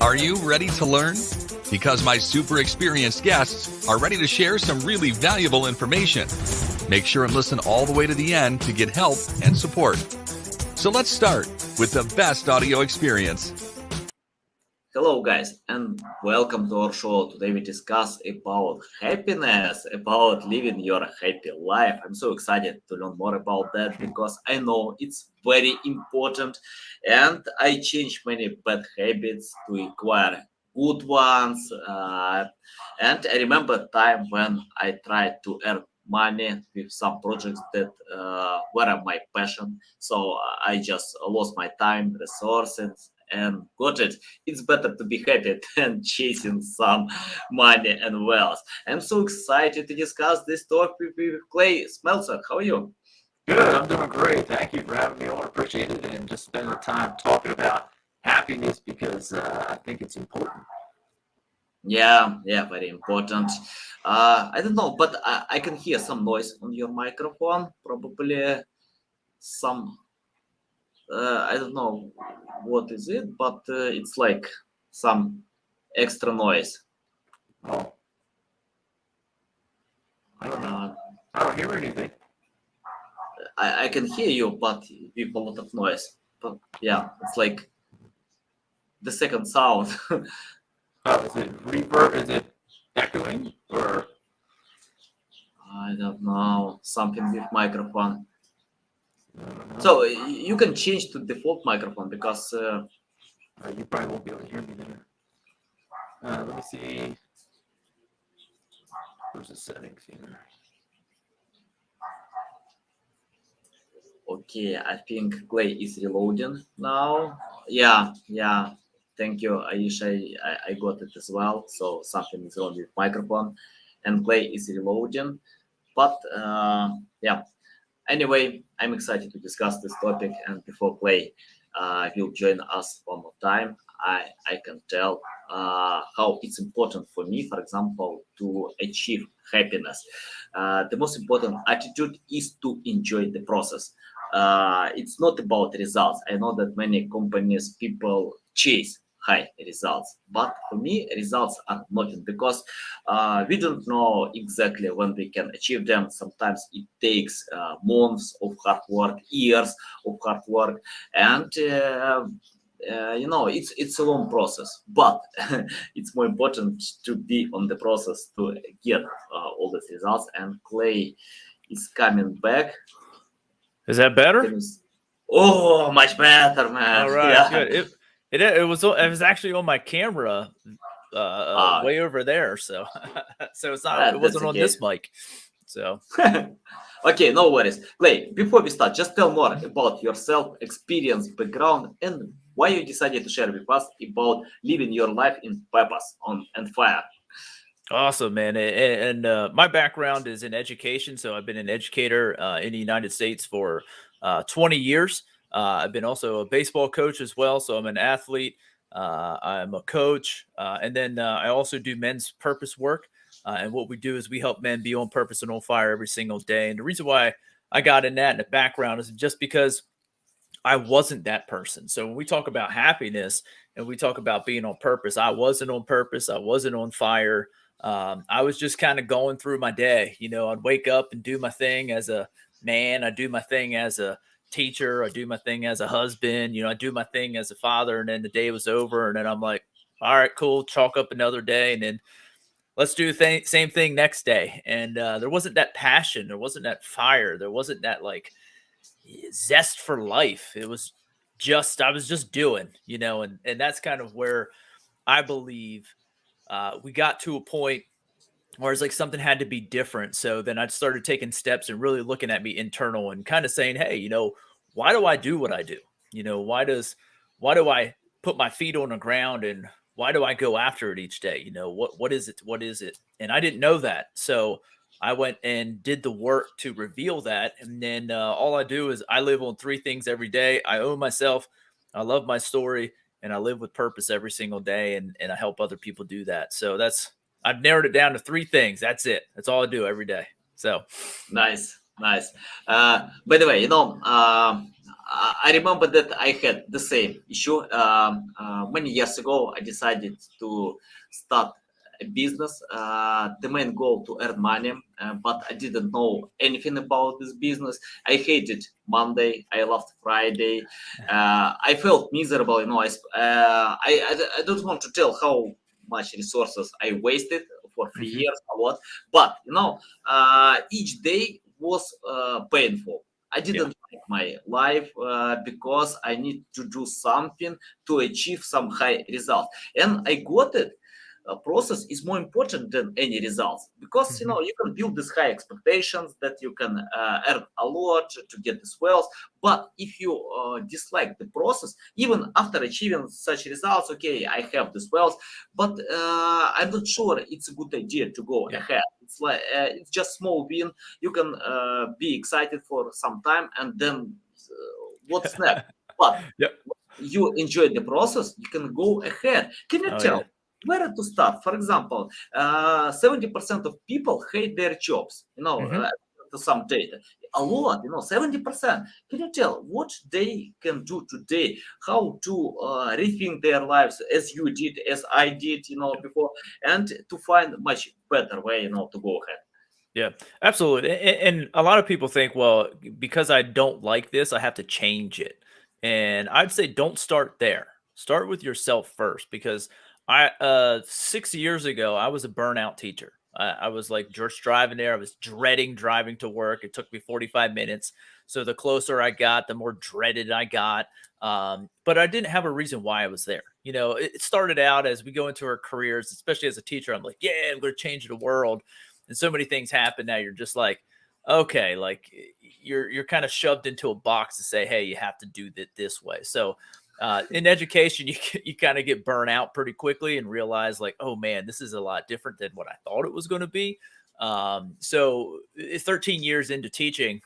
Are you ready to learn? Because my super experienced guests are ready to share some really valuable information. Make sure and listen all the way to the end to get help and support. So let's start with the best audio experience. Hello guys and welcome to our show. Today we discuss about happiness, about living your happy life. I'm so excited to learn more about that because I know it's very important and I changed many bad habits to acquire good ones. And I remember time when I tried to earn money with some projects that were my passion. So I just lost my time, resources, and got it. It's better to be happy than chasing some money and wealth. I'm so excited to discuss this topic with Clay Smeltzer. How are you? Good, I'm doing great. Thank you for having me on. Appreciate it, and just spending the time talking about happiness because I think it's important. Yeah, very important. I don't know, but I can hear some noise on your microphone. Probably some. I don't know what is it, but it's like some extra noise. Oh, I don't know. Uh, I don't hear anything. I can hear you, but with a lot of noise. But yeah, it's like the second sound. Oh, is it reverb? Is it echoing? Or I don't know, something with microphone. I don't know. So you can change to default microphone because You probably won't be able to hear me there. Let me see. Where's the settings here? okay, I think Clay is reloading now. Yeah. Thank you, Aisha. I got it as well. So something is wrong with microphone, and Clay is reloading. But yeah. Anyway, I'm excited to discuss this topic. And before Clay will join us one more time, I can tell how it's important for me, for example, to achieve happiness. The most important attitude is to enjoy the process. It's not about results. I know that many companies, people chase high results, but for me results are nothing because we don't know exactly when we can achieve them. Sometimes it takes months of hard work, years of hard work, and it's a long process, but it's more important to be on the process to get all these results. And Clay is coming back. Is that better? Oh, much better, man. All right, Yeah. good. It was actually on my camera, way over there. So so it's not. It wasn't on okay. this mic. So okay, no worries. Clay, before we start, just tell more about yourself, experience, background, and why you decided to share with us about living your life in purpose and fire. awesome, man. And my background is in education. So I've been an educator in the United States for 20 years. I've been also a baseball coach as well. So I'm an athlete. I'm a coach. And then I also do men's purpose work. And what we do is we help men be on purpose and on fire every single day. And the reason why I got in that in the background is just because I wasn't that person. So when we talk about happiness and we talk about being on purpose, I wasn't on purpose. I wasn't on fire. I was just kind of going through my day. I'd wake up and do my thing as a man. I do my thing as a teacher. I do my thing as a husband. I do my thing as a father. And then the day was over. And then I'm like, all right, cool. Chalk up another day. And then let's do the same thing next day. And there wasn't that passion. There wasn't that fire. There wasn't that like zest for life. It was just, I was just doing, and that's kind of where I believe we got to a point where it's like something had to be different. So then I started taking steps and really looking at me internal and kind of saying, hey, why do I do what I do? Why do I put my feet on the ground and why do I go after it each day? What is it? What is it? And I didn't know that. So I went and did the work to reveal that. And then all I do is I live on three things every day. I own myself. I love my story and I live with purpose every single day. And I help other people do that. So I've narrowed it down to three things. That's it. That's all I do every day. So Nice. By the way, I remember that I had the same issue. Many years ago, I decided to start a business. The main goal to earn money, but I didn't know anything about this business. I hated Monday. I loved Friday. I felt miserable. I don't want to tell how much resources I wasted for 3 years a lot, but each day was painful. I didn't like my life because I need to do something to achieve some high result, and I got it. Process is more important than any results because you can build these high expectations that you can earn a lot to get this wealth. But if you dislike the process, even after achieving such results, okay, I have this wealth, but I'm not sure it's a good idea to go ahead. It's like it's just small win. You can be excited for some time, and then what's next? But you enjoy the process, you can go ahead. Can you tell where to start? For example, 70% of people hate their jobs. To some data, a lot. 70%. Can you tell what they can do today? How to rethink their lives as you did, as I did, before, and to find much better way, to go ahead. Yeah, absolutely. And a lot of people think, well, because I don't like this, I have to change it. And I'd say don't start there. Start with yourself first, because 6 years ago, I was a burnout teacher. I was like just driving there. I was dreading driving to work. It took me 45 minutes. So the closer I got, the more dreaded I got. But I didn't have a reason why I was there. It started out as we go into our careers, especially as a teacher. I'm like, yeah, I'm going to change the world. And so many things happen now. You're just like, okay, like you're kind of shoved into a box to say, hey, you have to do it this way. So in education, you kind of get burnt out pretty quickly and realize like, oh man, this is a lot different than what I thought it was going to be. So 13 years into teaching,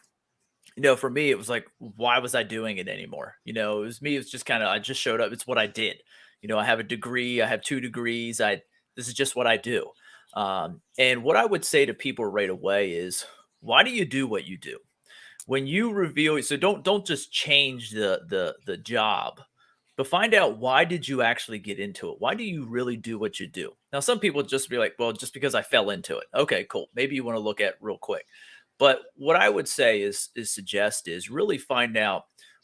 for me, it was like, why was I doing it anymore? It was me. It was just kind of, I just showed up. It's what I did. I have a degree. I have 2 degrees. This is just what I do. And what I would say to people right away is, why do you do what you do? When you reveal, so don't just change the job, but find out, why did you actually get into it? Why do you really do what you do? Now, some people just be like, well, just because I fell into it. Okay, cool. Maybe you want to look at real quick. But what I would say is suggest is really find out,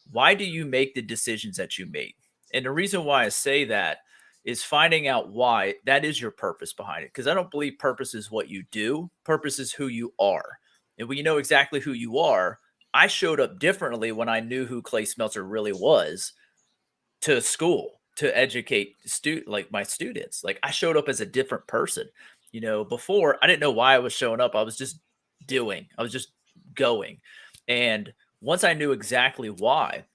why do you make the decisions that you made? And the reason why I say that is finding out why that is your purpose behind it. Because I don't believe purpose is what you do. Purpose is who you are. And when you know exactly who you are, I showed up differently when I knew who Clay Smeltzer really was to school to educate like my students. Like I showed up as a different person. Before I didn't know why I was showing up. I was just doing. I was just going. And once I knew exactly why,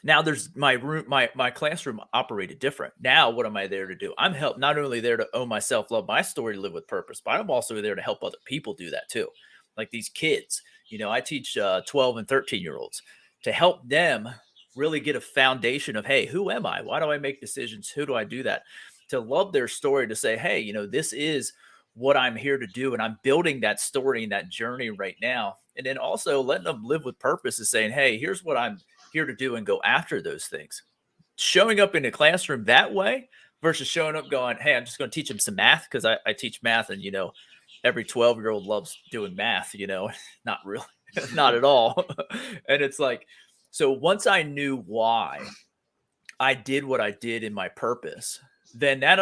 now there's my room, my classroom operated different. Now, what am I there to do? I'm not only there to own myself, love my story, live with purpose, but I'm also there to help other people do that too. Like these kids, I teach 12 and 13-year-olds to help them really get a foundation of, hey, who am I? Why do I make decisions? Who do I do that? To love their story, to say, hey, this is what I'm here to do. And I'm building that story and that journey right now. And then also letting them live with purpose, is saying, hey, here's what I'm here to do, and go after those things. Showing up in a classroom that way versus showing up going, hey, I'm just going to teach them some math because I teach math, and every 12-year-old loves doing math, not really, not at all. And it's like, so once I knew why I did what I did in my purpose, then that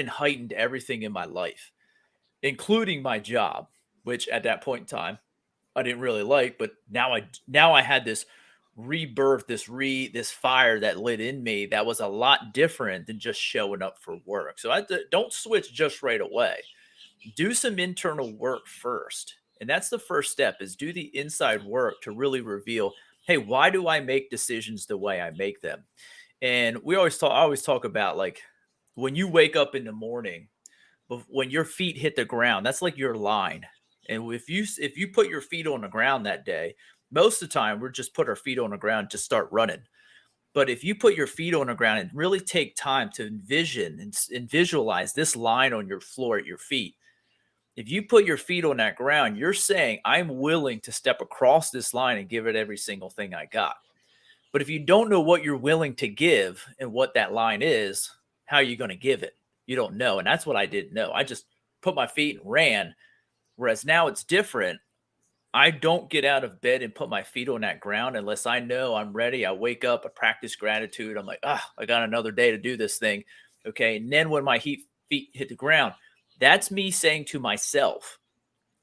heightened everything in my life, including my job, which at that point in time I didn't really like, but now I had this rebirth, this fire that lit in me that was a lot different than just showing up for work. So don't switch just right away. Do some internal work first. And that's the first step, is do the inside work to really reveal, hey, why do I make decisions the way I make them? And I always talk about, like, when you wake up in the morning, when your feet hit the ground, that's like your line. And if you put your feet on the ground that day, most of the time we're just put our feet on the ground, just start running. But if you put your feet on the ground and really take time to envision and visualize this line on your floor at your feet, if you put your feet on that ground, you're saying, I'm willing to step across this line and give it every single thing I got. But if you don't know what you're willing to give and what that line is, how are you going to give it? You don't know. And that's what I didn't know. I just put my feet and ran. Whereas now it's different. I don't get out of bed and put my feet on that ground unless I know I'm ready. I wake up, I practice gratitude. I'm like, I got another day to do this thing. Okay. And then when my feet hit the ground, that's me saying to myself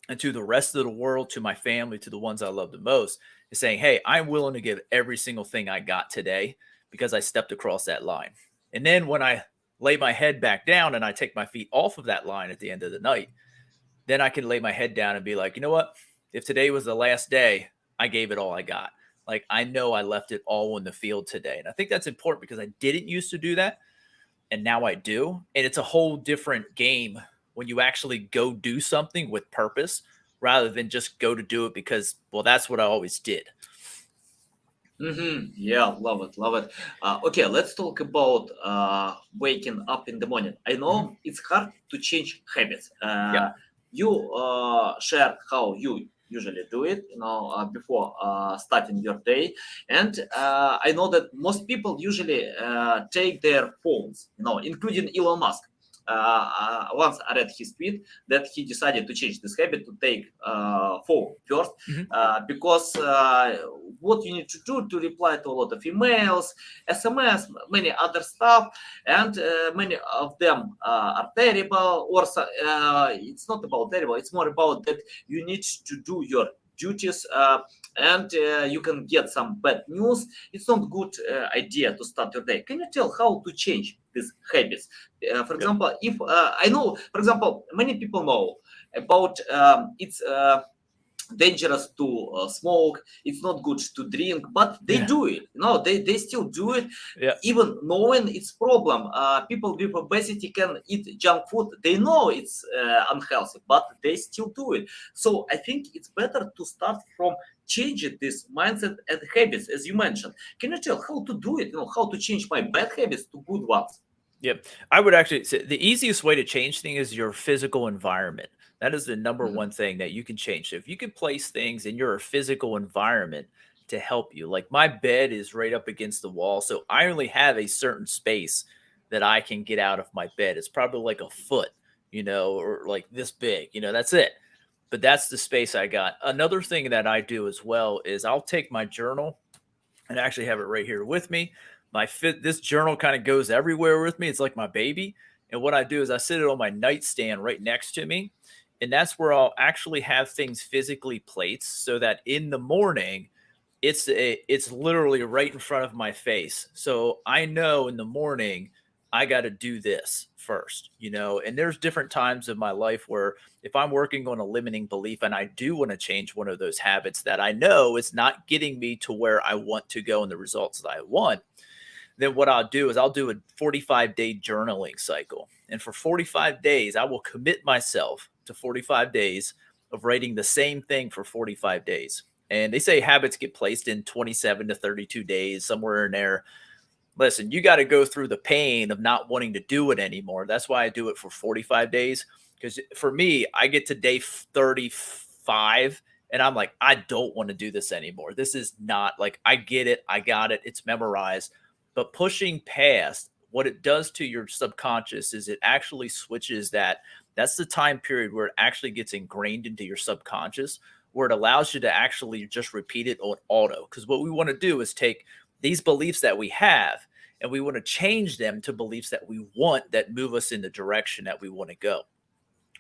and to the rest of the world, to my family, to the ones I love the most, is saying, hey, I'm willing to give every single thing I got today because I stepped across that line. And then when I lay my head back down and I take my feet off of that line at the end of the night, then I can lay my head down and be like, you know what? If today was the last day, I gave it all I got. Like, I know I left it all on the field today. And I think that's important because I didn't used to do that. And now I do. And it's a whole different game when you actually go do something with purpose rather than just go to do it because, well, that's what I always did. Yeah, love it, love it. Okay, let's talk about waking up in the morning. I know it's hard to change habits. You shared how you usually do it, before starting your day, and I know that most people usually take their phones, including Elon Musk. Once I read his tweet that he decided to change this habit to take phone first, because what you need to do to reply to a lot of emails, SMS, many other stuff, and many of them are terrible, or it's not about terrible, it's more about that you need to do your duties, and you can get some bad news. It's not good idea to start your day. Can you tell how to change these habits? For example, if I know, for example, many people know about it's dangerous to smoke, it's not good to drink, but they do it. They still do it, even knowing it's problem. People with obesity can eat junk food. They know it's unhealthy, but they still do it. So I think it's better to start from changing this mindset and habits, as you mentioned. Can you tell how to do it? How to change my bad habits to good ones? Yep. I would actually say the easiest way to change things is your physical environment. That is the number one thing that you can change. So if you can place things in your physical environment to help you, like my bed is right up against the wall. So I only have a certain space that I can get out of my bed. It's probably like a foot, or like this big, that's it. But that's the space I got. Another thing that I do as well is I'll take my journal and actually have it right here with me. This journal kind of goes everywhere with me. It's like my baby. And what I do is I sit it on my nightstand right next to me. And that's where I'll actually have things physically placed so that in the morning, it's literally right in front of my face. So I know in the morning, I got to do this first, and there's different times of my life where if I'm working on a limiting belief and I do want to change one of those habits that I know is not getting me to where I want to go and the results that I want, then what I'll do is I'll do a 45-day journaling cycle. And for 45 days, I will commit myself to 45 days of writing the same thing for 45 days. And they say habits get placed in 27 to 32 days, somewhere in there. Listen, you got to go through the pain of not wanting to do it anymore. That's why I do it for 45 days. Because for me, I get to day 35 and I'm like, I don't want to do this anymore. This is not like, I get it. I got it. It's memorized. But pushing past, what it does to your subconscious is it actually switches that's the time period where it actually gets ingrained into your subconscious, where it allows you to actually just repeat it on auto. Because what we want to do is take these beliefs that we have and we want to change them to beliefs that we want that move us in the direction that we want to go.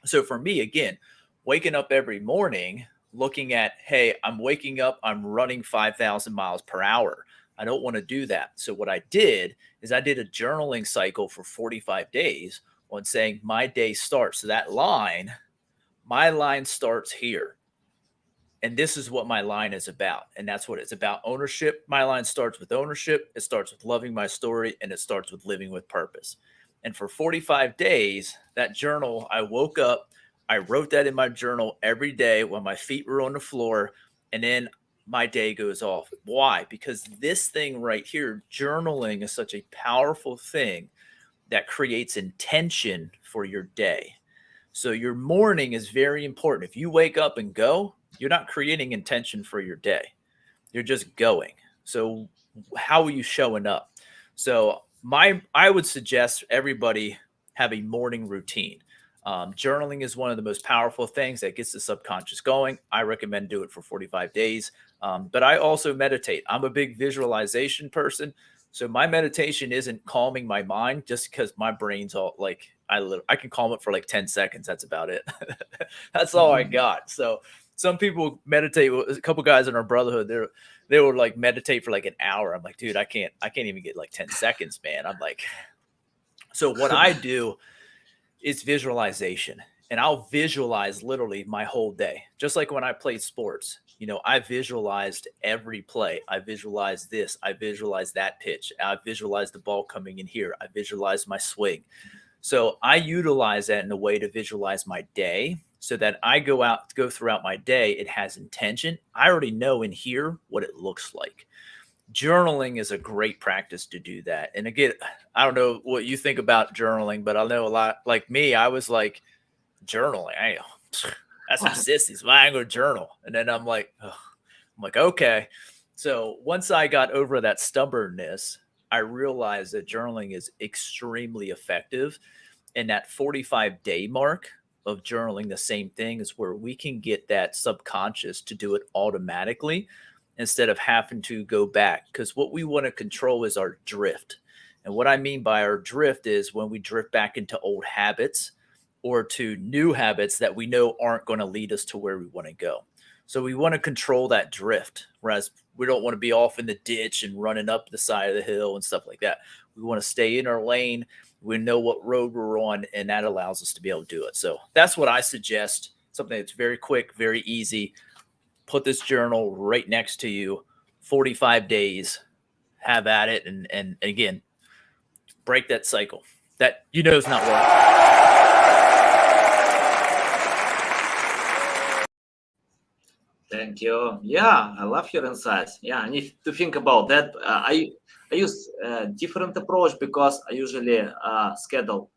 So for me, again, waking up every morning, looking at, hey, I'm waking up, I'm running 5,000 miles per hour. I don't want to do that. So what I did is I did a journaling cycle for 45 days on saying my day starts. So that line, my line starts here. And this is what my line is about. And that's what it's about. Ownership. My line starts with ownership. It starts with loving my story, and it starts with living with purpose. And for 45 days, that journal, I woke up, I wrote that in my journal every day when my feet were on the floor, and then my day goes off. Why? Because this thing right here, journaling, is such a powerful thing that creates intention for your day. So your morning is very important. If you wake up and go, you're not creating intention for your day. You're just going. So how are you showing up? So I would suggest everybody have a morning routine. Journaling is one of the most powerful things that gets the subconscious going. I recommend do it for 45 days. But I also meditate. I'm a big visualization person. So my meditation isn't calming my mind just because my brain's all like I can calm it for like 10 seconds. That's about it. That's all I got. So some people meditate. A couple guys in our brotherhood, they would like meditate for like an hour. I'm like, dude, I can't even get like 10 seconds, man. I'm like, so what I do is visualization, and I'll visualize literally my whole day. Just like when I played sports, I visualized every play. I visualized this. I visualized that pitch. I visualized the ball coming in here. I visualized my swing. So I utilize that in a way to visualize my day so that I go throughout my day. It has intention. I already know in here what it looks like. Journaling is a great practice to do that. And again, I don't know what you think about journaling, but I know a lot like me, I was like, journaling, that's some sissies. Why I'm going to journal? And then I'm like, okay. So once I got over that stubbornness, I realized that journaling is extremely effective. And that 45-day mark of journaling, the same thing, is where we can get that subconscious to do it automatically instead of having to go back. Because what we want to control is our drift. And what I mean by our drift is when we drift back into old habits or to new habits that we know aren't going to lead us to where we want to go. So we want to control that drift, whereas we don't want to be off in the ditch and running up the side of the hill and stuff like that. We want to stay in our lane. We know what road we're on, and that allows us to be able to do it. So that's what I suggest, something that's very quick, very easy. Put this journal right next to you, 45 days, have at it. And again, break that cycle that is not working. Thank you. Yeah, I love your insights. Yeah, I need to think about that. I use a different approach because I usually schedule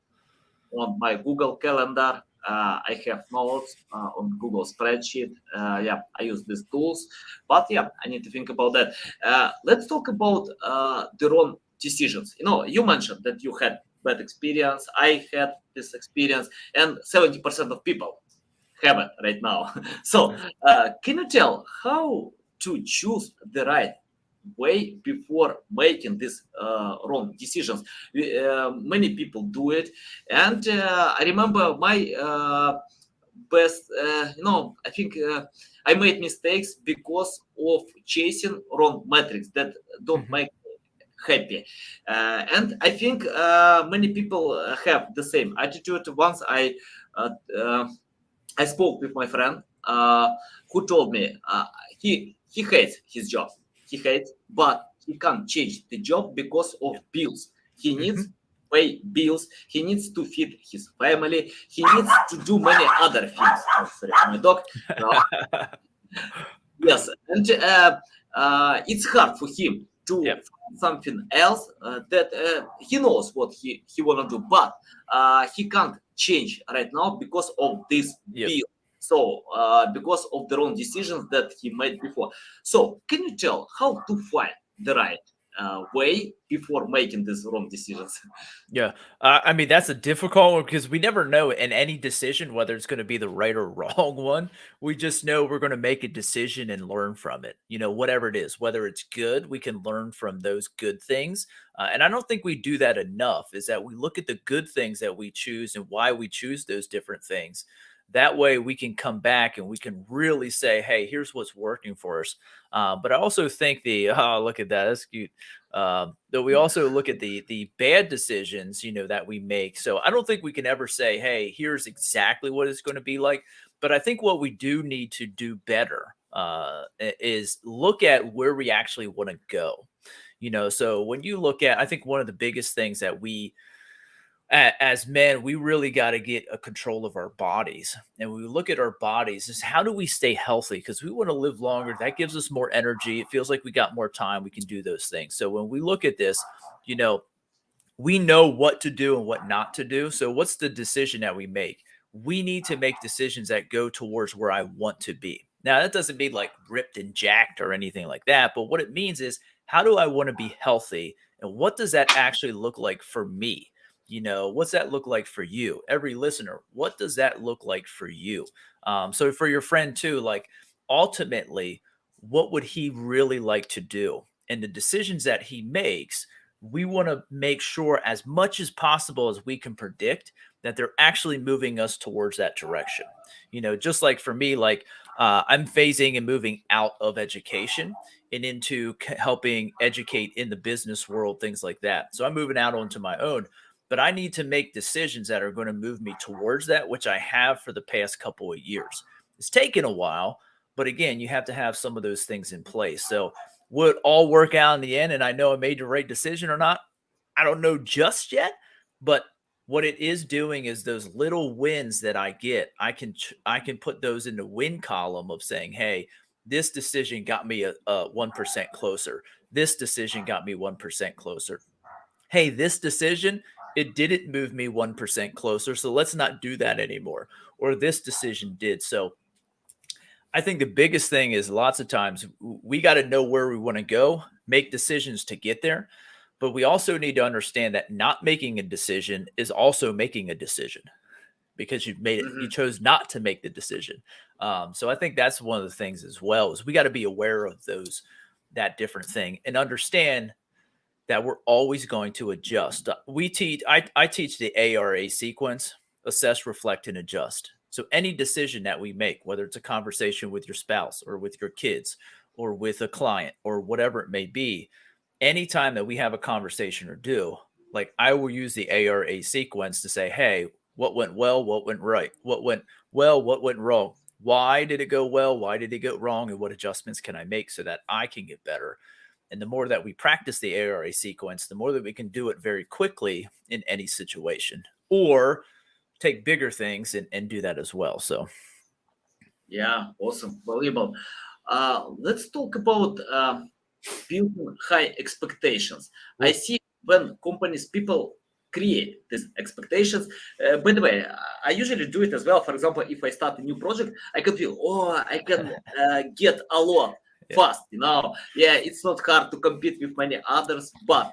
on my Google Calendar. I have notes on Google spreadsheet. Yeah, I use these tools. But yeah, I need to think about that. Let's talk about the wrong decisions. You mentioned that you had bad experience. I had this experience, and 70% of people have it right now. So can you tell how to choose the right way before making these wrong decisions? Many people do it, and I remember my best, I think I made mistakes because of chasing wrong metrics that don't make happy. And I think many people have the same attitude. Once I spoke with my friend who told me he hates his job. He hates, but he can't change the job because of bills. He needs to pay bills. He needs to feed his family. He needs to do many other things. Oh, sorry, my dog. Yes, and it's hard for him to find something else that he knows what he wanna do, but he can't change right now because of this bill. So because of the wrong decisions that he made before. So can you tell how to find the right way before making these wrong decisions? Yeah. I mean, that's a difficult one because we never know in any decision whether it's going to be the right or wrong one. We just know we're going to make a decision and learn from it. Whatever it is, whether it's good, we can learn from those good things. And I don't think we do that enough, is that we look at the good things that we choose and why we choose those different things. That way we can come back and we can really say, hey, here's what's working for us. But I also think look at that. That's cute. That we also look at the bad decisions, that we make. So I don't think we can ever say, hey, here's exactly what it's going to be like. But I think what we do need to do better is look at where we actually want to go. So when you look at, I think one of the biggest things that we, as men, we really got to get a control of our bodies. And when we look at our bodies, is how do we stay healthy? Because we want to live longer. That gives us more energy. It feels like we got more time. We can do those things. So when we look at this, we know what to do and what not to do. So what's the decision that we make? We need to make decisions that go towards where I want to be. Now, that doesn't mean like ripped and jacked or anything like that. But what it means is, how do I want to be healthy? And what does that actually look like for me? What's that look like for you? Every listener, what does that look like for you? So for your friend too, like ultimately, what would he really like to do? And the decisions that he makes, we want to make sure as much as possible as we can predict that they're actually moving us towards that direction. Just like for me, like I'm phasing and moving out of education and into helping educate in the business world, things like that. So I'm moving out onto my own, but I need to make decisions that are going to move me towards that, which I have for the past couple of years. It's taken a while, but again, you have to have some of those things in place. So would it all work out in the end? And I know I made the right decision or not? I don't know just yet, but what it is doing is those little wins that I get, I can put those in the win column of saying, hey, this decision got me a 1% closer. This decision got me 1% closer. Hey, this decision, it didn't move me 1% closer. So let's not do that anymore. Or this decision did. So I think the biggest thing is lots of times we got to know where we want to go, make decisions to get there. But we also need to understand that not making a decision is also making a decision because you've made it, you chose not to make the decision. So I think that's one of the things as well is we got to be aware of that different thing and understand that we're always going to adjust. I teach the ARA sequence: assess, reflect, and adjust. So any decision that we make, whether it's a conversation with your spouse or with your kids or with a client or whatever it may be, anytime that we have a conversation or do, like I will use the ARA sequence to say, hey, what went well, what went right, what went well, what went wrong, why did it go well, why did it go wrong, and what adjustments can I make so that I can get better. And the more that we practice the ARA sequence, the more that we can do it very quickly in any situation, or take bigger things and do that as well. So Yeah, awesome, valuable. Let's talk about building high expectations. I see when companies, people create these expectations. By the way, I usually do it as well. For example, if I start a new project, I can feel, I can get a lot fast. Yeah, it's not hard to compete with many others, but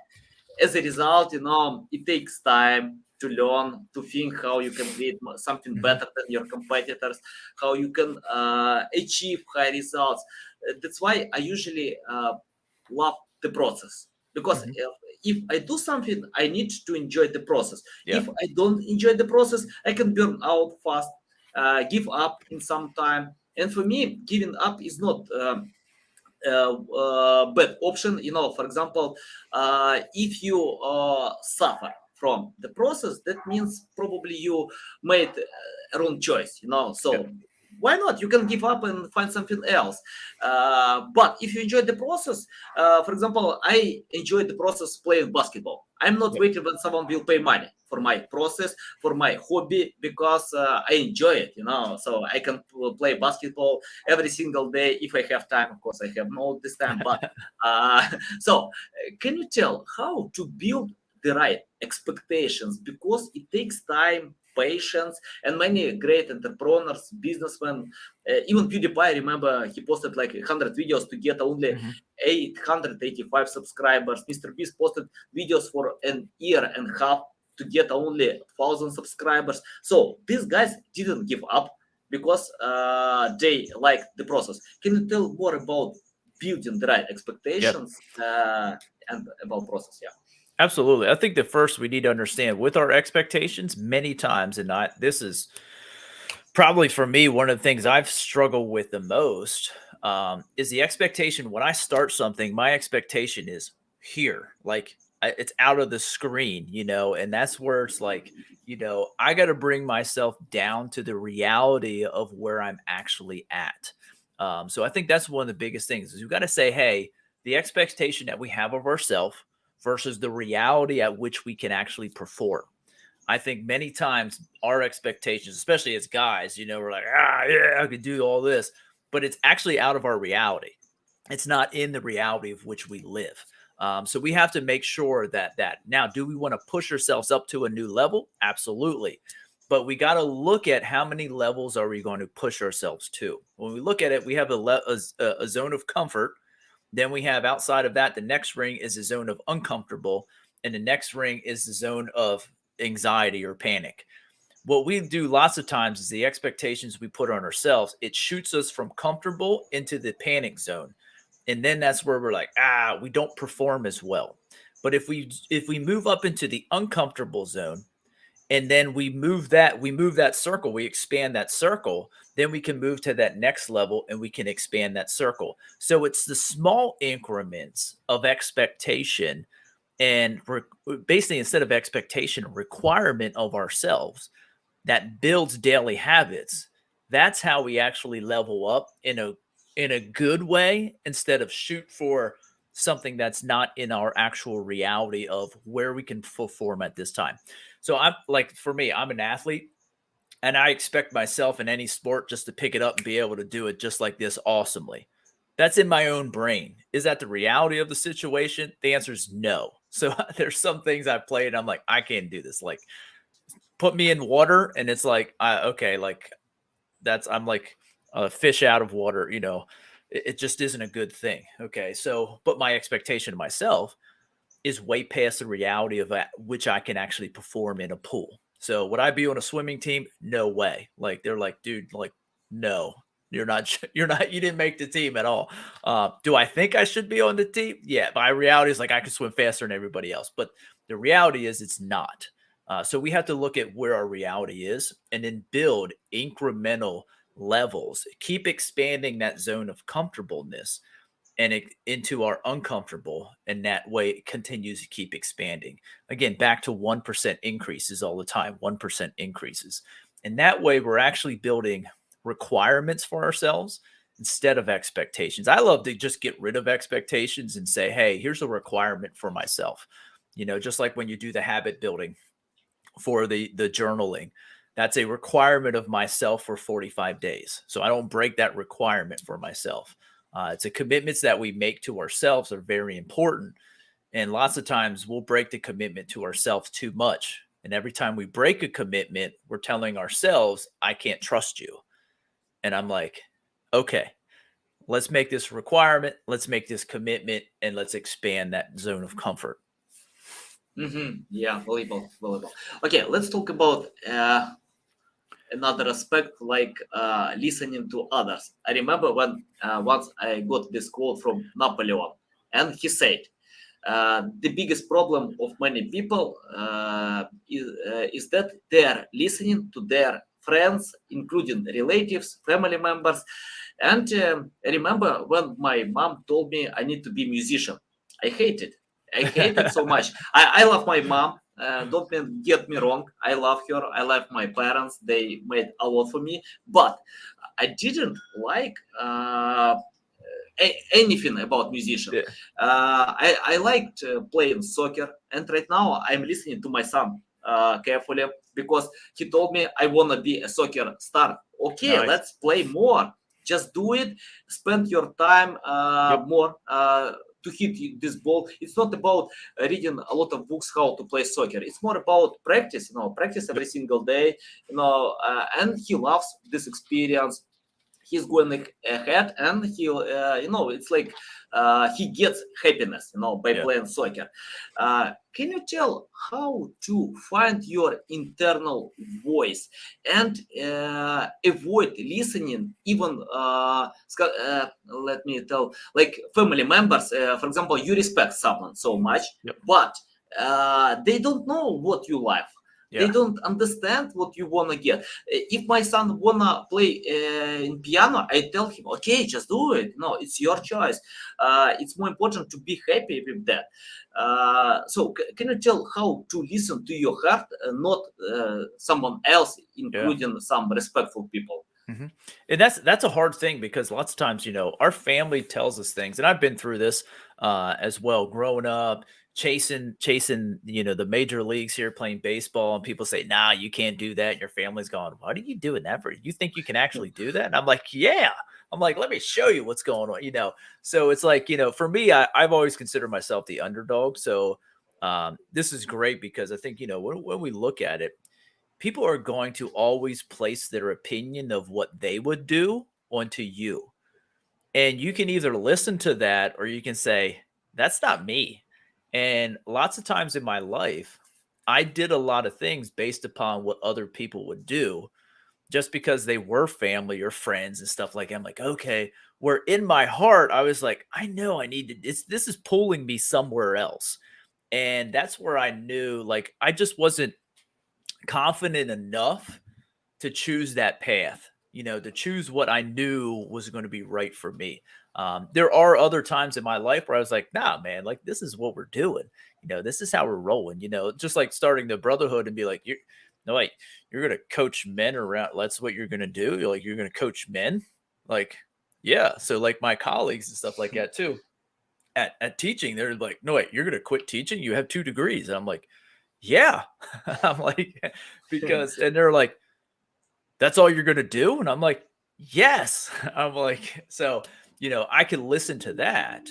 as a result, it takes time to learn, to think how you can create something better than your competitors, how you can achieve high results. That's why I usually love the process, because if I do something, I need to enjoy the process. If I don't enjoy the process, I can burn out fast, give up in some time. And for me, giving up is not bad option. For example, if you suffer from the process, that means probably you made a wrong choice. So why not? You can give up and find something else. But if you enjoy the process, for example, I enjoy the process playing basketball. I'm not waiting when someone will pay money for my process, for my hobby, because I enjoy it, So I can play basketball every single day if I have time. Of course, I have not this time, but so can you tell how to build the right expectations? Because it takes time, patience, and many great entrepreneurs, businessmen, even PewDiePie, remember, he posted like 100 videos to get only 885 subscribers. Mr. Beast posted videos for an year and a half to get only 1,000 subscribers. So these guys didn't give up because they like the process. Can you tell more about building the right expectations and about process? Yeah. Absolutely. I think that first we need to understand with our expectations many times, and this is probably for me, one of the things I've struggled with the most is the expectation. When I start something, my expectation is here, like it's out of the screen, and that's where it's like, I got to bring myself down to the reality of where I'm actually at. So I think that's one of the biggest things is you got to say, hey, the expectation that we have of ourselves versus the reality at which we can actually perform. I think many times our expectations, especially as guys, we're like, I could do all this, but it's actually out of our reality. It's not in the reality of which we live. So we have to make sure that now, do we want to push ourselves up to a new level? Absolutely. But we got to look at how many levels are we going to push ourselves to. When we look at it, we have a zone of comfort. Then we have outside of that, the next ring is the zone of uncomfortable, and the next ring is the zone of anxiety or panic. What we do lots of times is the expectations we put on ourselves, it shoots us from comfortable into the panic zone. And then that's where we're like, we don't perform as well. But if we move up into the uncomfortable zone, and then we move that circle, we expand that circle, then we can move to that next level and we can expand that circle. So it's the small increments of expectation and basically, instead of expectation, requirement of ourselves that builds daily habits. That's how we actually level up in a good way, instead of shoot for something that's not in our actual reality of where we can perform at this time. So I'm like, for me, I'm an athlete, and I expect myself in any sport just to pick it up and be able to do it just like this awesomely. That's in my own brain. Is that the reality of the situation? The answer is no. So there's some things I've played, I'm like, I can't do this. Like, put me in water, and it's like, okay, like I'm like a fish out of water. It just isn't a good thing. Okay, so but my expectation of myself is way past the reality of that, which I can actually perform in a pool. So would I be on a swimming team? No way. Like, they're like, dude, like, no, you're not, you didn't make the team at all. Do I think I should be on the team? Yeah. My reality is like, I can swim faster than everybody else, but the reality is it's not. So we have to look at where our reality is and then build incremental levels, keep expanding that zone of comfortableness and into our uncomfortable, and that way it continues to keep expanding. Again, back to 1% increases all the time, 1% increases. And that way we're actually building requirements for ourselves instead of expectations. I love to just get rid of expectations and say, hey, here's a requirement for myself. Just like when you do the habit building for the journaling, that's a requirement of myself for 45 days. So I don't break that requirement for myself. It's a commitments that we make to ourselves are very important. And lots of times we'll break the commitment to ourselves too much. And every time we break a commitment, we're telling ourselves, I can't trust you. And I'm like, okay, let's make this a requirement. Let's make this commitment, and let's expand that zone of comfort. Yeah, volleyball. Okay, let's talk about another aspect, like listening to others. I remember when once I got this quote from Napoleon, and he said, the biggest problem of many people is that they are listening to their friends, including relatives, family members. And I remember when my mom told me I need to be a musician. I hate it. I hate it so much. I love my mom. Don't get me wrong. I love her. I love my parents. They made a lot for me. But I didn't like anything about musician. Yeah. I liked playing soccer. And right now I'm listening to my son carefully, because he told me I want to be a soccer star. Okay, Nice. let's play more. Just do it. Spend your time more to hit this ball. It's not about reading a lot of books how to play soccer. It's more about practice. Practice every single day. And he loves this experience. He's going ahead, and he'll it's like he gets happiness by playing soccer. Can you tell how to find your internal voice and avoid listening even let me tell, like, family members, for example, you respect someone so much, but they don't know what you like. They don't understand what you want to get. If my son wanna play in piano, I tell him, okay, just do it. No, it's your choice. It's more important to be happy with that. So can you tell how to listen to your heart, not someone else, including some respectful people? Mm-hmm. And that's a hard thing, because lots of times, our family tells us things, and I've been through this as well, growing up, chasing, the major leagues here, playing baseball, and people say, nah, you can't do that. And your family's going, what are you doing that for? You think you can actually do that? And I'm like, yeah. I'm like, let me show you what's going on, So it's like, for me, I've always considered myself the underdog. So this is great, because I think, when we look at it, people are going to always place their opinion of what they would do onto you. And you can either listen to that or you can say, that's not me. And lots of times in my life, I did a lot of things based upon what other people would do just because they were family or friends and stuff like that. I'm like, okay, where in my heart, I was like, I know I need to, this is pulling me somewhere else. And that's where I knew, like, I just wasn't confident enough to choose that path, to choose what I knew was going to be right for me. There are other times in my life where I was like, nah, man, like this is what we're doing. This is how we're rolling, just like starting the brotherhood and be like, no, wait, you're going to coach men around. That's what you're going to do. You're going to coach men. Like, yeah. So like my colleagues and stuff like that too at teaching, they're like, no, wait, you're going to quit teaching. You have 2 degrees. And I'm like, yeah, I'm like, because, and they're like, that's all you're going to do? And I'm like, yes. I'm like, so, I could listen to that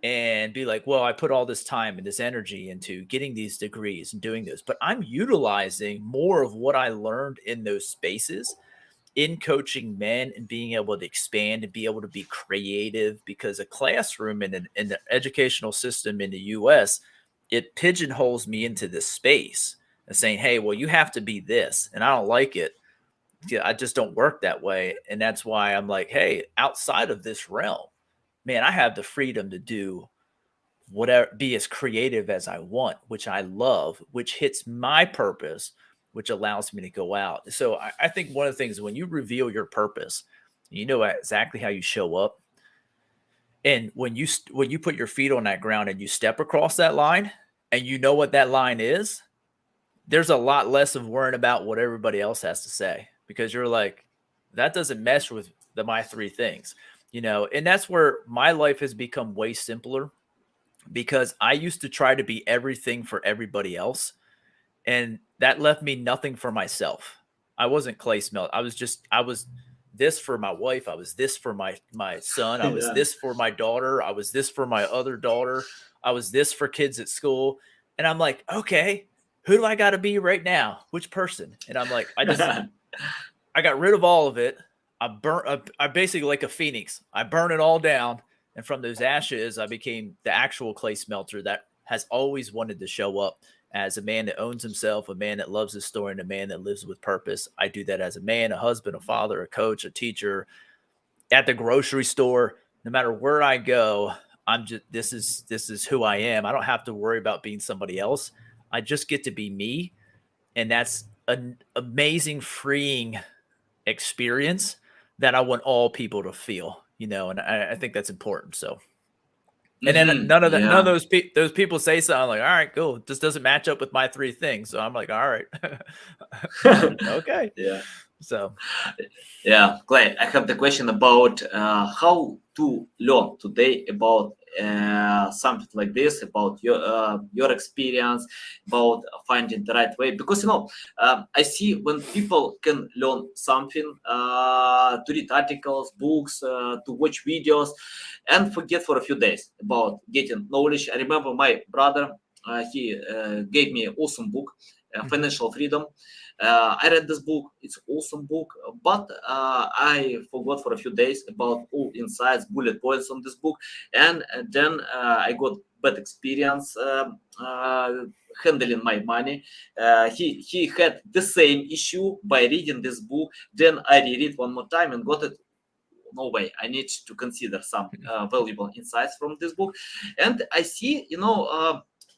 and be like, well, I put all this time and this energy into getting these degrees and doing this, but I'm utilizing more of what I learned in those spaces in coaching men and being able to expand and be able to be creative, because a classroom in the educational system in the US, it pigeonholes me into this space and saying, hey, well, you have to be this. And I don't like it. Yeah, I just don't work that way. And that's why I'm like, hey, outside of this realm, man, I have the freedom to do whatever, be as creative as I want, which I love, which hits my purpose, which allows me to go out. So I think one of the things, when you reveal your purpose, you know exactly how you show up. And when you put your feet on that ground and you step across that line and you know what that line is, there's a lot less of worrying about what everybody else has to say, because you're like, that doesn't mesh with my 3 things, and that's where my life has become way simpler, because I used to try to be everything for everybody else. And that left me nothing for myself. I wasn't Clay Smelt. I was this for my wife. I was this for my son. I was Yeah. this for my daughter. I was this for my other daughter. I was this for kids at school. And I'm like, okay, who do I got to be right now? Which person? And I'm like, I got rid of all of it. I basically, like a phoenix, I burn it all down. And from those ashes, I became the actual Clay Smeltzer that has always wanted to show up as a man that owns himself, a man that loves his story, and a man that lives with purpose. I do that as a man, a husband, a father, a coach, a teacher, at the grocery store. No matter where I go, this is who I am. I don't have to worry about being somebody else. I just get to be me. And that's an amazing, freeing experience that I want all people to feel, and I think that's important. So, and then none of Yeah. those people say something like, all right, cool, this doesn't match up with my 3 things. So I'm like, all right, okay. Yeah. So, Yeah, Clay, I have the question about how to learn today about something like this, about your experience, about finding the right way. Because I see when people can learn something, to read articles, books, to watch videos, and forget for a few days about getting knowledge. I remember my brother, he gave me an awesome book, Financial Freedom. I read this book. It's an awesome book, but I forgot for a few days about all insights, bullet points on this book, and then I got bad experience handling my money. He had the same issue by reading this book. Then I read it one more time and got it. No way, I need to consider some valuable insights from this book. And I see,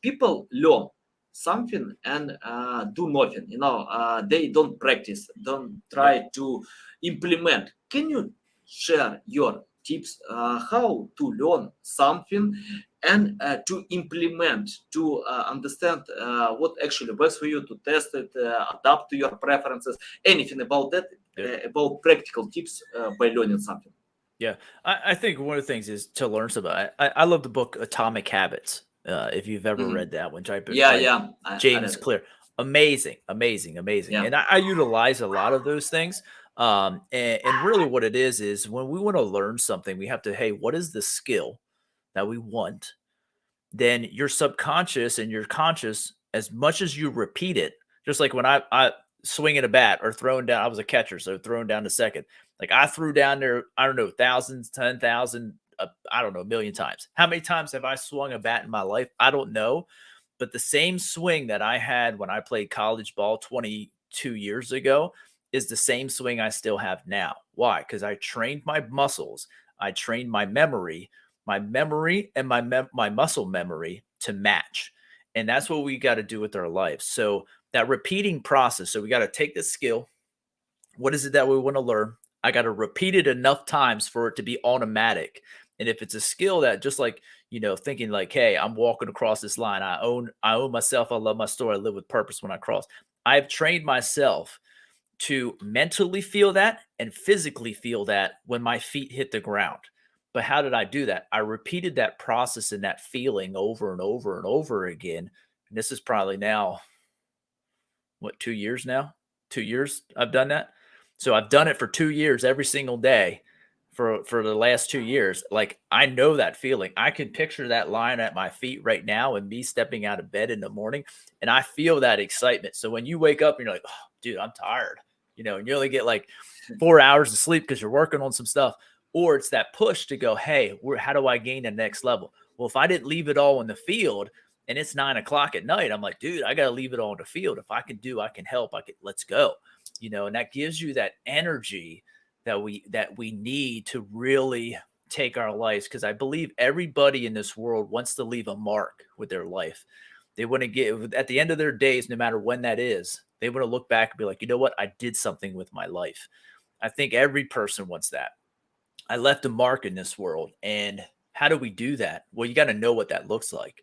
people learn something and do nothing. They don't practice, don't try to implement. Can you share your tips how to learn something and to implement, to understand what actually works for you, to test it, adapt to your preferences, anything about that, about practical tips by learning something? yeah, I think one of the things is to learn something. I love the book Atomic Habits. If you've ever read that one, by Yeah, I James read it. Clear. Amazing. Yeah. And I utilize a lot of those things. And really what it is when we want to learn something, we have to, hey, what is the skill that we want? Then your subconscious and your conscious, as much as you repeat it, just like when I swinging a bat or throwing down, I was a catcher, so throwing down to second. Like I threw down there, I don't know, thousands, 10,000, I don't know, a million times. How many times have I swung a bat in my life? I don't know. But the same swing that I had when I played college ball 22 years ago is the same swing I still have now. Why? Because I trained my muscles, I trained my memory and my muscle memory to match. And that's what we got to do with our lives. So that repeating process. So we got to take this skill. What is it that we want to learn? I got to repeat it enough times for it to be automatic. And if it's a skill that just like, thinking like, hey, I'm walking across this line. I own myself. I love my story. I live with purpose when I cross. I've trained myself to mentally feel that and physically feel that when my feet hit the ground. But how did I do that? I repeated that process and that feeling over and over and over again. And this is probably now, 2 years now? 2 years I've done that. So I've done it for 2 years every single day for the last 2 years. Like I know that feeling. I can picture that line at my feet right now and me stepping out of bed in the morning and I feel that excitement. So when you wake up and you're like, oh, dude, I'm tired, and you only get like 4 hours of sleep because you're working on some stuff, or it's that push to go, hey, how do I gain the next level? Well, if I didn't leave it all in the field and it's 9:00 at night, I'm like, dude, I got to leave it all in the field. If I can help, let's go, and that gives you that energy that we need to really take our lives. Because I believe everybody in this world wants to leave a mark with their life. They want to get at the end of their days, no matter when that is, they want to look back and be like, you know what? I did something with my life. I think every person wants that. I left a mark in this world. And how do we do that? Well, you got to know what that looks like.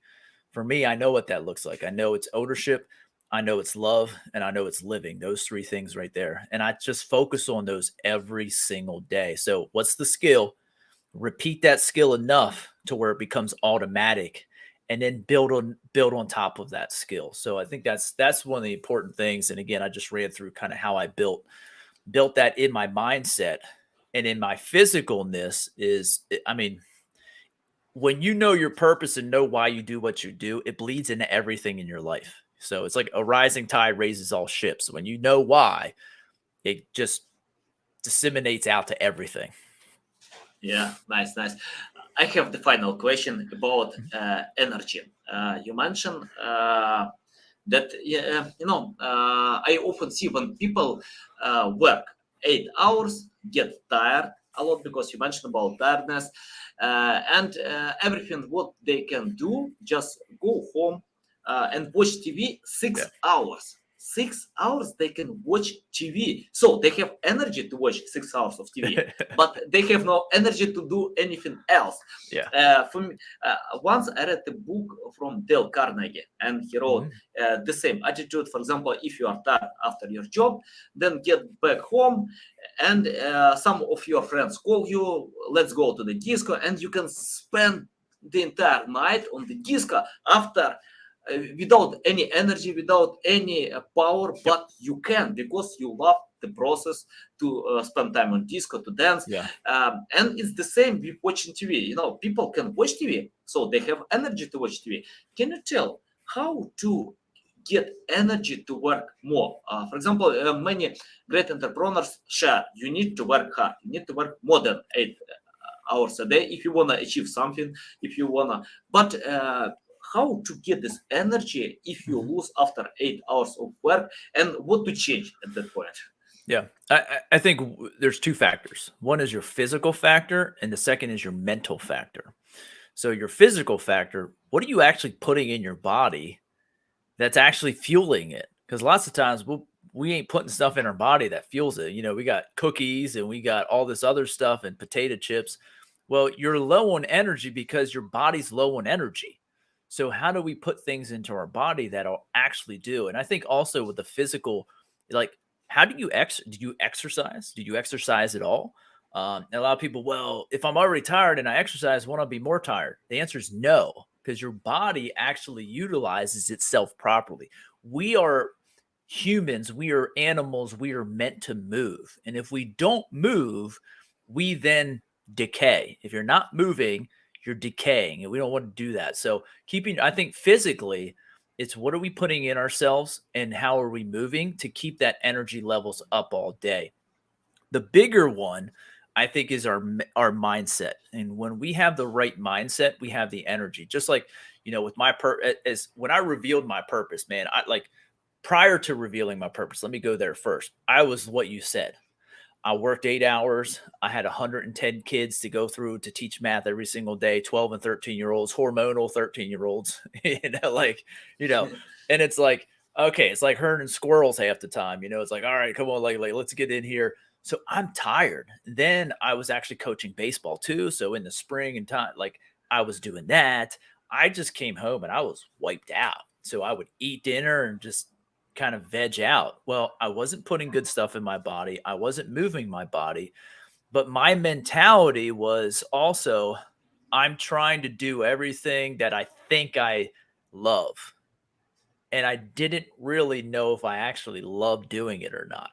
For me, I know what that looks like. I know it's ownership, I know it's love, and I know it's living. Those three things right there. And I just focus on those every single day. So what's the skill? Repeat that skill enough to where it becomes automatic, and then build on top of that skill. So I think that's one of the important things. And again, I just ran through kind of how I built that in my mindset and in my physicalness. When you know your purpose and know why you do what you do, it bleeds into everything in your life. So it's like a rising tide raises all ships. When you know why, it just disseminates out to everything. Yeah, nice. I have the final question about energy. You mentioned that I often see when people work 8 hours, get tired a lot, because you mentioned about tiredness, and everything what they can do, just go home and watch TV 6 hours. 6 hours they can watch TV. So they have energy to watch 6 hours of TV, but they have no energy to do anything else. For me, once I read a book from Dale Carnegie, and he wrote the same attitude. For example, if you are tired after your job, then get back home, and some of your friends call you, let's go to the disco, and you can spend the entire night on the disco after without any energy, without any power, but you can, because you love the process to spend time on disco, to dance. And it's the same with watching TV. People can watch TV, so they have energy to watch TV. Can you tell how to get energy to work more? For example, many great entrepreneurs share, you need to work hard, you need to work more than 8 hours a day if you want to achieve something, if you want to, but how to get this energy if you lose after 8 hours of work, and what to change at that point? Yeah, I think there's two factors. One is your physical factor, and the second is your mental factor. So your physical factor, what are you actually putting in your body that's actually fueling it? Because lots of times we ain't putting stuff in our body that fuels it. We got cookies and we got all this other stuff and potato chips. Well, you're low on energy because your body's low on energy. So how do we put things into our body that'll actually do? And I think also with the physical, like, how do you exercise? Do you exercise at all? And a lot of people, well, if I'm already tired and I exercise, won't I be more tired? The answer is no, because your body actually utilizes itself properly. We are humans, we are animals, we are meant to move. And if we don't move, we then decay. If you're not moving, you're decaying, and we don't want to do that. So I think physically, it's what are we putting in ourselves and how are we moving to keep that energy levels up all day. The bigger one, I think, is our mindset. And when we have the right mindset, we have the energy. Just like, with my as when I revealed my purpose, man, I like prior to revealing my purpose, let me go there first. I was what you said. I worked 8 hours. I had 110 kids to go through to teach math every single day, 12 and 13-year-olds, hormonal 13-year-olds, and it's like, okay, it's like herding squirrels half the time. It's like, all right, come on, like let's get in here. So I'm tired. Then I was actually coaching baseball too. So in the spring and time, like I was doing that. I just came home and I was wiped out. So I would eat dinner and just kind of veg out. Well, I wasn't putting good stuff in my body. I wasn't moving my body, but my mentality was also, I'm trying to do everything that I think I love. And I didn't really know if I actually love doing it or not.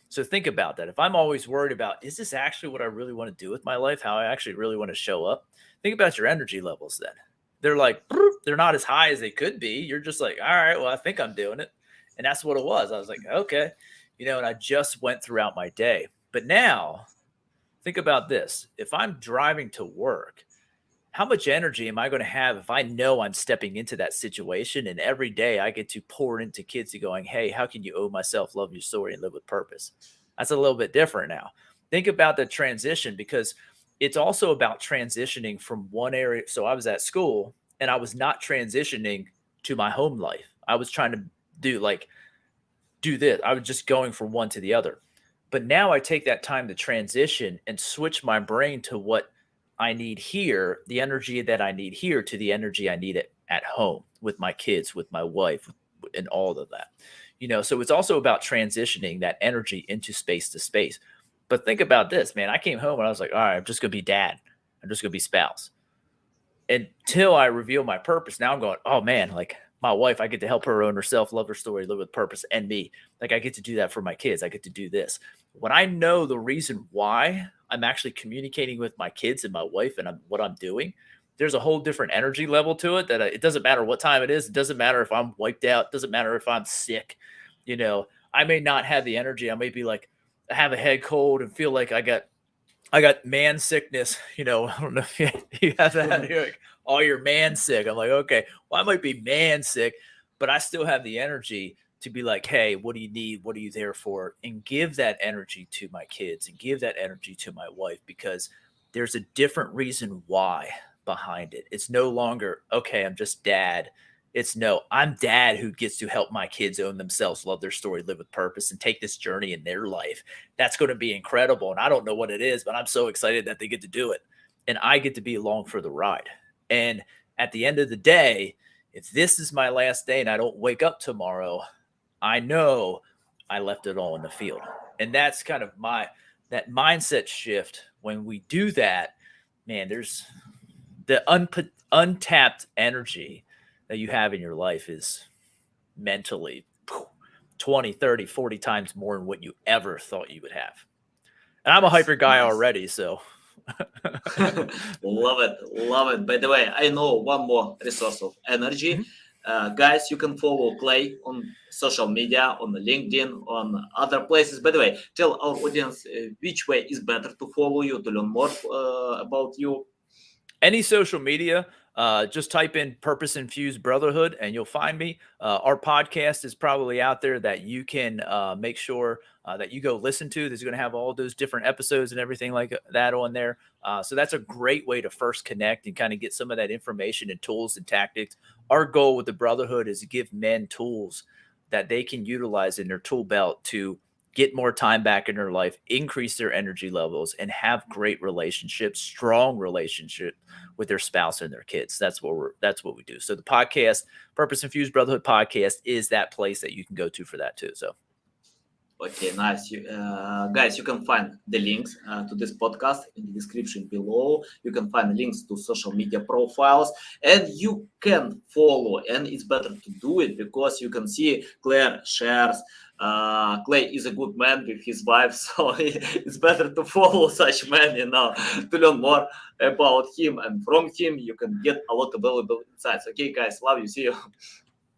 So think about that. If I'm always worried about, is this actually what I really want to do with my life? How I actually really want to show up? Think about your energy levels then. They're like, they're not as high as they could be. You're just like, all right, well, I think I'm doing it. And that's what it was. I was like, okay, and I just went throughout my day. But now think about this. If I'm driving to work, how much energy am I going to have if I know I'm stepping into that situation and every day I get to pour into kids going, hey, how can you owe myself, love your story, and live with purpose? That's a little bit different now. Think about the transition, because it's also about transitioning from one area. So I was at school and I was not transitioning to my home life. I was trying to do this. I was just going from one to the other. But now I take that time to transition and switch my brain to what I need here, the energy that I need here, to the energy I need at home with my kids, with my wife, and all of that. So it's also about transitioning that energy into space to space. But think about this, man. I came home and I was like, all right, I'm just going to be dad. I'm just going to be spouse. Until I reveal my purpose, now I'm going, oh man, like my wife, I get to help her own herself, love her story, live with purpose, and me. Like I get to do that for my kids. I get to do this. When I know the reason why I'm actually communicating with my kids and my wife and what I'm doing, there's a whole different energy level to it that it doesn't matter what time it is. It doesn't matter if I'm wiped out. It doesn't matter if I'm sick. I may not have the energy. I may be like, I have a head cold and feel like I got man sickness. I don't know if you have that. You're like, oh, you're man sick. I'm like, okay, well, I might be man sick, but I still have the energy to be like, hey, what do you need? What are you there for? And give that energy to my kids and give that energy to my wife, because there's a different reason why behind it. It's no longer, okay, I'm just dad. It's no, I'm dad who gets to help my kids own themselves, love their story, live with purpose, and take this journey in their life. That's going to be incredible. And I don't know what it is, but I'm so excited that they get to do it. And I get to be along for the ride. And at the end of the day, if this is my last day and I don't wake up tomorrow, I know I left it all in the field. And that's kind of that mindset shift. When we do that, man, there's the untapped energy that you have in your life is mentally 20, 30, 40 times more than what you ever thought you would have. And I'm a hyper guy already, so. Love it. By the way, I know one more resource of energy. Guys, you can follow Clay on social media, on LinkedIn, on other places. By the way, tell our audience which way is better to follow you, to learn more about you. Any social media, just type in Purpose Infused Brotherhood and you'll find me. Our podcast is probably out there that you can make sure that you go listen to. There's going to have all those different episodes and everything like that on there. So that's a great way to first connect and kind of get some of that information and tools and tactics. Our goal with the Brotherhood is to give men tools that they can utilize in their tool belt to get more time back in their life, increase their energy levels, and have great relationships, strong relationship with their spouse and their kids. That's what we do. So the podcast, Purpose Infused Brotherhood podcast, is that place that you can go to for that too. So. Okay, nice. Guys, you can find the links to this podcast in the description below. You can find links to social media profiles, and you can follow. And it's better to do it because you can see Claire shares. Clay is a good man with his wife, so it's better to follow such men, to learn more about him, and from him you can get a lot of valuable insights. Okay, guys, love you. See you.